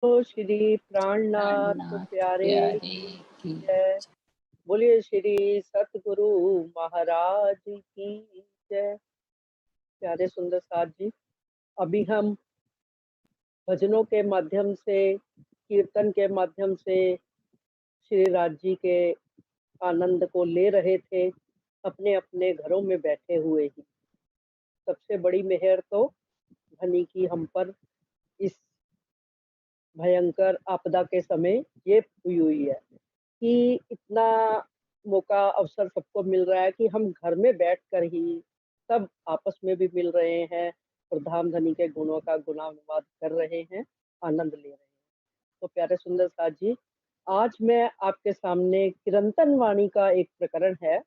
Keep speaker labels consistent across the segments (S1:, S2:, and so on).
S1: तो श्री प्राणनाथ
S2: प्राणनाथ
S1: प्यारे
S2: प्यारे की
S1: जय। बोलिए श्री सतगुरु महाराज की जय। प्यारे सुंदर साथ जी, अभी हम भजनों के माध्यम से, कीर्तन के माध्यम से श्री राज जी के आनंद को ले रहे थे, अपने अपने घरों में बैठे हुए ही। सबसे बड़ी मेहर तो धनी की हम पर इस भयंकर आपदा के समय ये हुई है कि इतना मौका अवसर सबको मिल रहा है कि हम घर में बैठकर ही सब आपस में भी मिल रहे हैं और धाम धनी के गुणों का गुणानुवाद कर रहे हैं, आनंद ले रहे हैं। तो प्यारे सुंदर साथ जी, आज मैं आपके सामने किरंतन वाणी का एक प्रकरण है।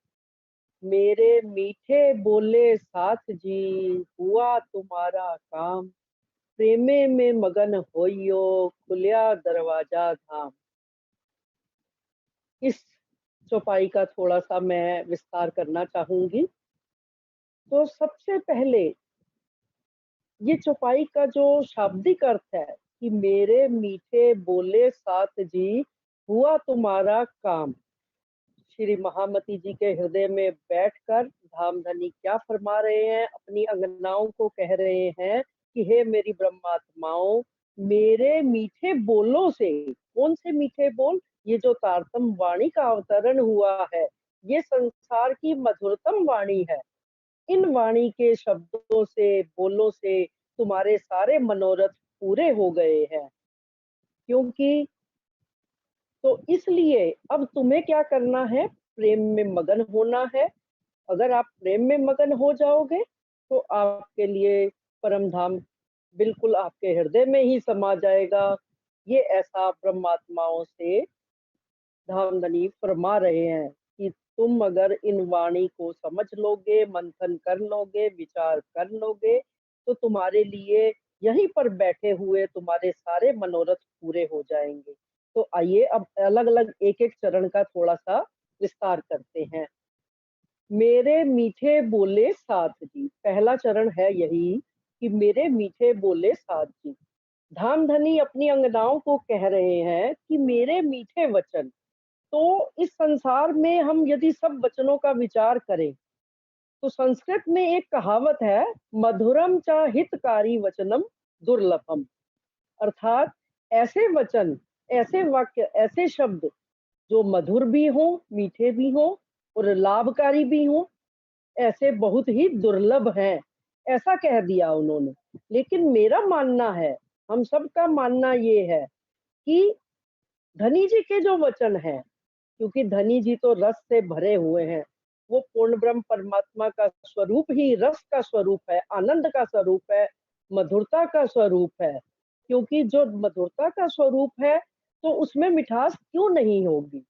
S1: मेरे मीठे बोले साथ जी, हुआ तुम्हारा काम, प्रेमे में मगन होइयो, खुलिया दरवाजा धाम। इस चौपाई का थोड़ा सा मैं विस्तार करना चाहूंगी। तो सबसे पहले ये चौपाई का जो शाब्दिक अर्थ है कि मेरे मीठे बोले साथ जी, हुआ तुम्हारा काम। श्री महामती जी के हृदय में बैठकर धाम धनी क्या फरमा रहे हैं, अपनी अंगनाओं को कह रहे हैं कि हे मेरी ब्रह्मात्माओं, मेरे मीठे बोलों से, कौन से मीठे बोल, ये जो तारतम वाणी का अवतरण हुआ है, ये संसार की मधुरतम वाणी है। इन वाणी के शब्दों से, बोलों से तुम्हारे सारे मनोरथ पूरे हो गए हैं। क्योंकि तो इसलिए अब तुम्हें क्या करना है, प्रेम में मगन होना है। अगर आप प्रेम में मगन हो जाओगे तो आपके लिए परम धाम बिल्कुल आपके हृदय में ही समा जाएगा। ये ऐसा ब्रह्मात्माओं से धामधनी फरमा रहे हैं कि तुम अगर इन वाणी को समझ लोगे, मंथन कर लोगे, विचार कर लोगे, तो तुम्हारे लिए यहीं पर बैठे हुए तुम्हारे सारे मनोरथ पूरे हो जाएंगे। तो आइए अब अलग अलग एक एक चरण का थोड़ा सा विस्तार करते हैं। मेरे मीठे बोले साथ जी, पहला चरण है यही कि मेरे मीठे बोले साथ जी। धामधनी अपनी अंगनाओं को कह रहे हैं कि मेरे मीठे वचन। तो इस संसार में हम यदि सब वचनों का विचार करें तो संस्कृत में एक कहावत है, मधुरम च हितकारी वचनम दुर्लभम। अर्थात ऐसे वचन, ऐसे वाक्य, ऐसे शब्द जो मधुर भी हो, मीठे भी हो और लाभकारी भी हो, ऐसे बहुत ही दुर्लभ हैं, ऐसा कह दिया उन्होंने। लेकिन मेरा मानना है, हम सबका मानना ये है कि धनी जी के जो वचन हैं, क्योंकि धनी जी तो रस से भरे हुए हैं, वो पूर्ण ब्रह्म परमात्मा का स्वरूप ही रस का स्वरूप है, आनंद का स्वरूप है, मधुरता का स्वरूप है। क्योंकि जो मधुरता का स्वरूप है तो उसमें मिठास क्यों नहीं होगी।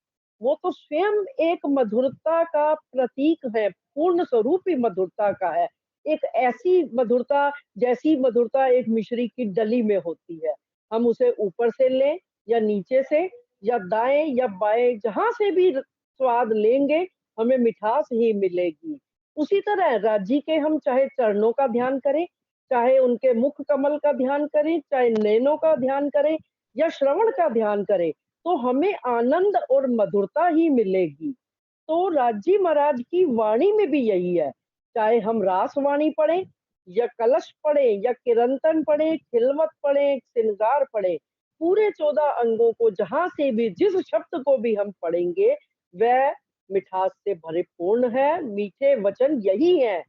S1: वो तो स्वयं एक मधुरता का प्रतीक है, पूर्ण स्वरूप ही मधुरता का है। एक ऐसी मधुरता जैसी मधुरता एक मिश्री की डली में होती है, हम उसे ऊपर से लें या नीचे से या दाएं या बाएं, जहां से भी स्वाद लेंगे हमें मिठास ही मिलेगी। उसी तरह राजी के हम चाहे चरणों का ध्यान करें, चाहे उनके मुख कमल का ध्यान करें, चाहे नैनों का ध्यान करें या श्रवण का ध्यान करें, तो हमें आनंद और मधुरता ही मिलेगी। तो राजी महाराज की वाणी में भी यही है, चाहे हम रास वाणी पढ़े या कलश पढ़े या किरंतन पढ़े, खिलवत पढ़े, श्रृंगार पढ़े, पूरे 14 अंगों को जहां से भी जिस शब्द को भी हम पढ़ेंगे वह मिठास से भरपूर्ण है, मीठे वचन यही है।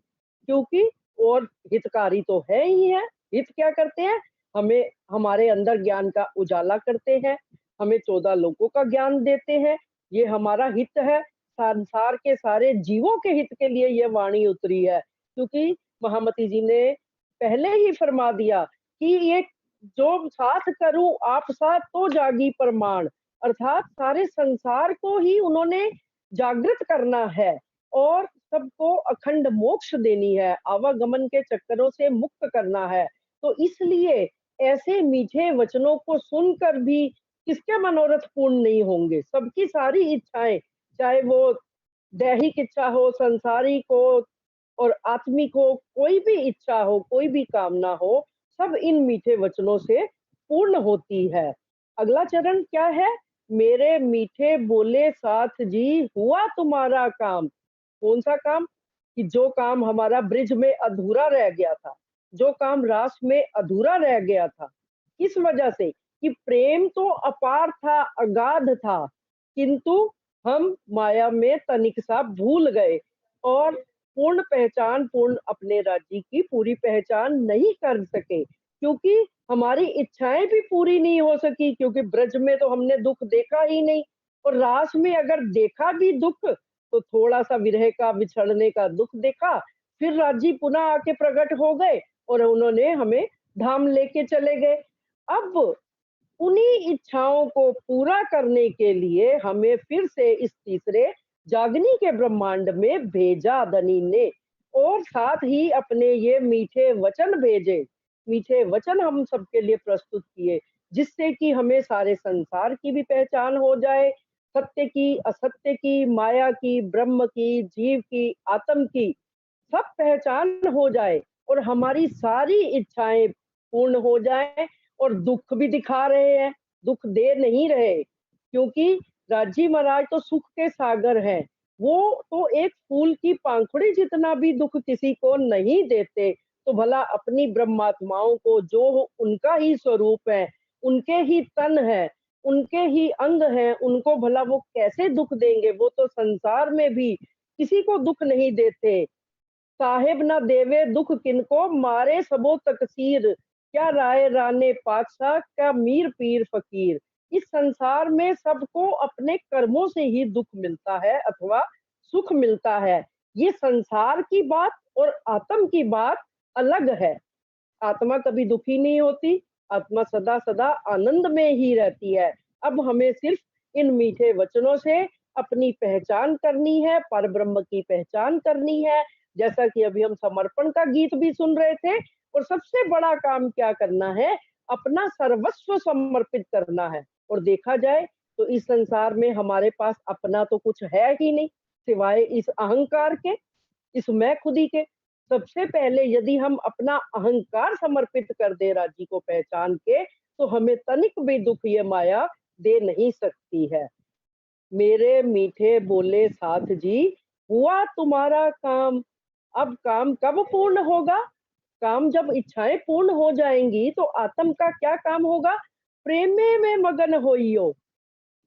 S1: क्योंकि और हितकारी तो है ही है। हित क्या करते हैं, हमें हमारे अंदर ज्ञान का उजाला करते हैं, हमें 14 लोगों का ज्ञान देते हैं, ये हमारा हित है। संसार के सारे जीवों के हित के लिए यह वाणी उतरी है। क्योंकि महामती जी ने पहले ही फरमा दिया कि ये जो साथ करूं आप साथ तो जागी प्रमाण। अर्थात सारे संसार को ही उन्होंने जागृत करना है और सबको अखंड मोक्ष देनी है, आवागमन के चक्करों से मुक्त करना है। तो इसलिए ऐसे मीठे वचनों को सुनकर भी किसके मनोरथ पूर्ण नहीं होंगे, सबकी सारी इच्छाएं, चाहे वो दैहिक इच्छा हो, संसारिक हो और आत्मिक हो, कोई भी इच्छा हो, कोई भी कामना हो, सब इन मीठे वचनों से पूर्ण होती है। अगला चरण क्या है? मेरे मीठे बोले साथ जी, हुआ तुम्हारा काम। कौन-सा काम? कि जो काम हमारा ब्रिज में अधूरा रह गया था, जो काम रास में अधूरा रह गया था। किस वजह से? कि प्रेम तो अपार था, अगाध था, किंतु हम माया में तनिक सा भूल गए और पूर्ण पहचान, पूर्ण अपने राज्य की पूरी पहचान नहीं कर सके, क्योंकि हमारी इच्छाएँ भी पूरी नहीं हो सकी, क्योंकि ब्रज में तो हमने दुःख देखा ही नहीं और रास में अगर देखा भी दुःख, तो थोड़ा-सा विरह का, बिछड़ने का दुःख देखा, फिर राजी पुनः आके प्रकट हो गए और उन्होंने हमें धाम लेके चले गए। अब उन्हीं इच्छाओं को पूरा करने के लिए हमें फिर से इस तीसरे जागनी के ब्रह्मांड में भेजा धनी ने और साथ ही अपने ये मीठे वचन भेजे। मीठे वचन हम सबके लिए प्रस्तुत किए, जिससे कि हमें सारे संसार की भी पहचान हो जाए, सत्य की, असत्य की, माया की, ब्रह्म की, जीव की, आत्म की, सब पहचान हो जाए और हमारी सारी इच्छाएँ पूर्ण हो जाएँ और दुःख भी दिखा रहे हैं, दुःख दे नहीं रहे, क्योंकि राजी महाराज तो सुख के सागर हैं। वो तो एक फूल की पंखुड़ी जितना भी दुःख किसी को नहीं देते, तो भला अपनी ब्रह्मात्माओं को जो उनका ही स्वरूप है, उनके ही तन है, उनके ही अंग हैं, उनको भला वो कैसे दुःख देंगे? वो तो संसार में भी किसी को दुःख नहीं देते। साहिब न देवे दुख किनको मारे सबो तकसीर, क्या राय राने पातशाह, क्या मीर पीर फकीर। इस संसार में सबको अपने कर्मों से ही दुख मिलता है अथवा सुख मिलता है। ये संसार की बात और आत्म की बात अलग है। आत्मा कभी दुखी नहीं होती, आत्मा सदा सदा आनंद में ही रहती है। अब हमें सिर्फ इन मीठे वचनों से अपनी पहचान करनी है, परब्रह्म की पहचान करनी है। जैसा कि अभी हम समर्पण का गीत भी सुन रहे थे और सबसे बड़ा काम क्या करना है? अपना सर्वस्व समर्पित करना है और देखा जाए तो इस संसार में हमारे पास अपना तो कुछ है ही नहीं, सिवाय इस अहंकार के, इस मैं खुदी के। सबसे पहले यदि हम अपना अहंकार समर्पित कर दें राज्य को पहचान के, तो हमें तनिक भी दुःख ये माया दे नहीं सकती है। मेरे मीठे बोले साथ जी, हुआ तुम्हारा काम। अब काम कब पूर्ण होगा? काम जब इच्छाएँ पूर्ण हो जाएँगी, तो आत्म का क्या काम होगा? प्रेमे में मगन होइयो।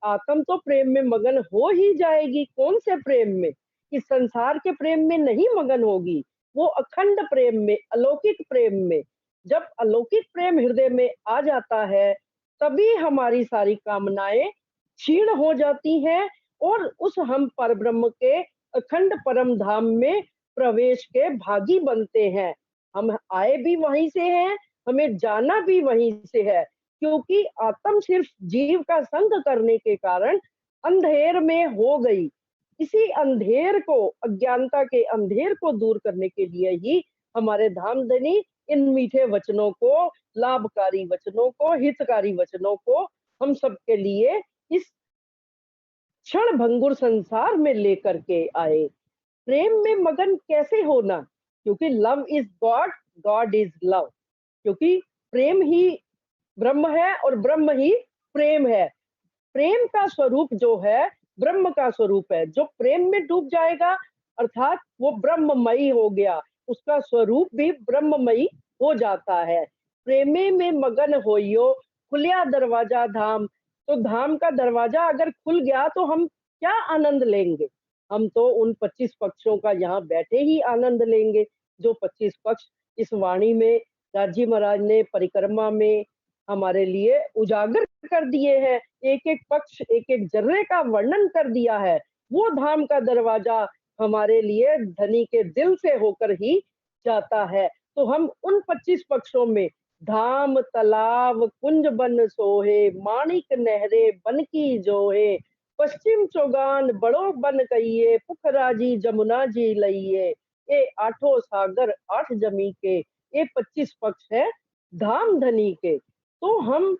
S1: आत्म तो प्रेम में मगन हो ही जाएगी। कौन से प्रेम में? इस संसार के प्रेम में नहीं मगन होगी, वो अखंड प्रेम में, अलौकिक प्रेम में। जब अलौकिक प्रेम हृदय में आ जाता है, तभी हमारी सारी कामनाएँ क्षीण हो जाती हैं और उस हम परब्रह्म के अखंड परम धाम में प्रवेश के भागी बनते हैं। हम आए भी वहीं से हैं, हमें जाना भी वहीं से है। क्योंकि आत्म सिर्फ जीव का संग करने के कारण अंधेर में हो गई। इसी अंधेर को, अज्ञानता के अंधेर को दूर करने के लिए ही हमारे धामधनी इन मीठे वचनों को, लाभकारी वचनों को, हितकारी वचनों को हम सबके लिए इस क्षण भंगुर संसार में लेकर के आए। प्रेम में मगन कैसे होना? क्योंकि love is God, God is love. क्योंकि प्रेम ही ब्रह्म है और ब्रह्म ही प्रेम है। प्रेम का स्वरूप जो है, ब्रह्म का स्वरूप है। जो प्रेम में डूब जाएगा, अर्थात वो ब्रह्ममयी हो गया, उसका स्वरूप भी ब्रह्ममयी हो जाता है। प्रेमे में मगन होइयो, खुलिया दरवाजा धाम। तो धाम का दरवाजा अगर खुल गया तो हम क्या आनंद लेंगे? हम तो उन 25 पक्षों का यहाँ बैठे ही आनंद लेंगे, जो 25 पक्ष इस वाणी में राजी महाराज ने परिक्रमा में हमारे लिए उजागर कर दिए हैं। एक-एक पक्ष, एक-एक जर्रे का वर्णन कर दिया है। वो धाम का दरवाजा हमारे लिए धनी के दिल से होकर ही जाता है। तो हम उन 25 पक्षों में धाम, तालाब, कुंज बन सोहे, माणिक नहरे बन की जोहे, पश्चिम चौगान बड़ो बन कहिए, पुखराजी जमुना जी लइए, ये आठों सागर आठ जमी के, ये 25 पक्ष है धाम धनी के। तो हम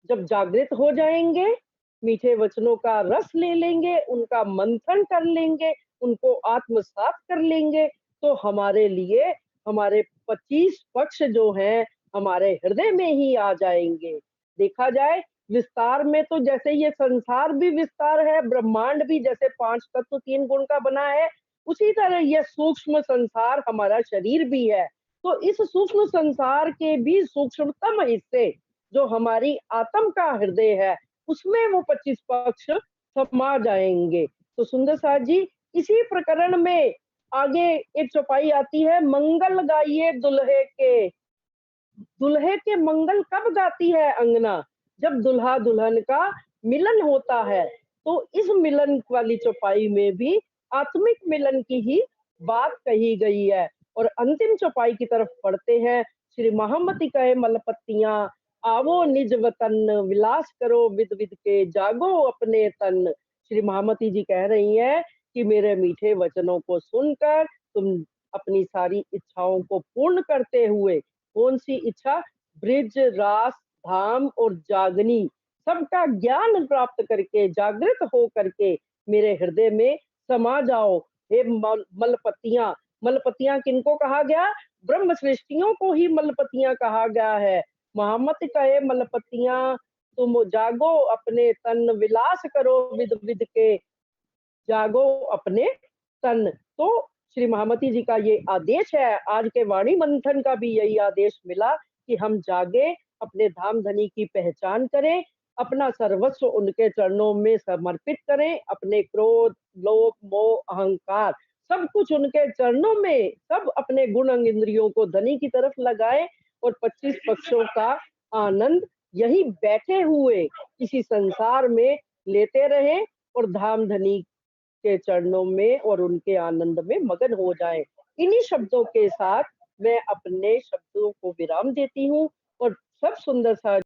S1: जब जागृत हो जाएँगे, मीठे वचनों का रस ले लेंगे, उनका मंथन कर लेंगे, उनको आत्मसात कर लेंगे, तो हमारे लिए हमारे 25 पक्ष जो हैं, हमारे हृदय में ही आ जाएँगे। देखा जाए विस्तार में तो जैसे ये संसार भी विस्तार है, ब्रह्मांड भी जैसे 5 तत्व 3 गुण का बना है, उसी तरह ये सूक्ष्म संसार हमारा शरीर भी है। तो इस सूक्ष्म संसार के भी सूक्ष्मतम हिस्से जो हमारी आत्म का हृदय है, उसमें वो 25 पक्ष समा जाएंगे। तो सुंदर साथ जी, इसी प्रकरण में आगे एक चौपाई आती है, मंगल गाइए दुल्हे के। दुल्हे के मंगल कब गाती है अंगना? जब दुल्हा दुल्हन का मिलन होता है। तो इस मिलन वाली चौपाई में भी आत्मिक मिलन की ही बात कही गई है। और अंतिम चौपाई की तरफ पढ़ते हैं, श्री महामती कहे मलपतियां, आवो निज वतन, विलास करो विद विद के, जागो अपने तन। श्री महामती जी कह रही हैं कि मेरे मीठे वचनों को सुनकर तुम अपनी सारी इच्छाओं को पूर्ण करते हुए, कौन सी इच्छा? ब्रिज, रास, धाम और जागनी, सबका ज्ञान प्राप्त करके, जागृत हो करके मेरे हृदय में समा जाओ। हे मलपतियां, मलपतियां किनको कहा गया? ब्रह्म सृष्टियों को ही मलपतियां कहा गया है। मोहम्मद कहे मलपतियां, तुम जागो अपने तन, विलास करो विद विद के, जागो अपने तन। तो श्री महामती जी का ये आदेश है, आज के वाणी मंथन का भी यही आदेश मिला कि हम जागे, अपने धाम धनी की पहचान करें, अपना सर्वस्व उनके चरणों में समर्पित करें, अपने क्रोध, लोभ, मोह, अहंकार सब कुछ उनके चरणों में, सब अपने गुण अंग इंद्रियों को धनी की तरफ लगाएं और 25 पक्षों का आनंद यही बैठे हुए इसी संसार में लेते रहें और धाम धनी के चरणों में और उनके आनंद में मगन हो जाए। इन्हीं शब्दों के साथ मैं अपने शब्दों को विराम देती हूँ और सब सुंदर सा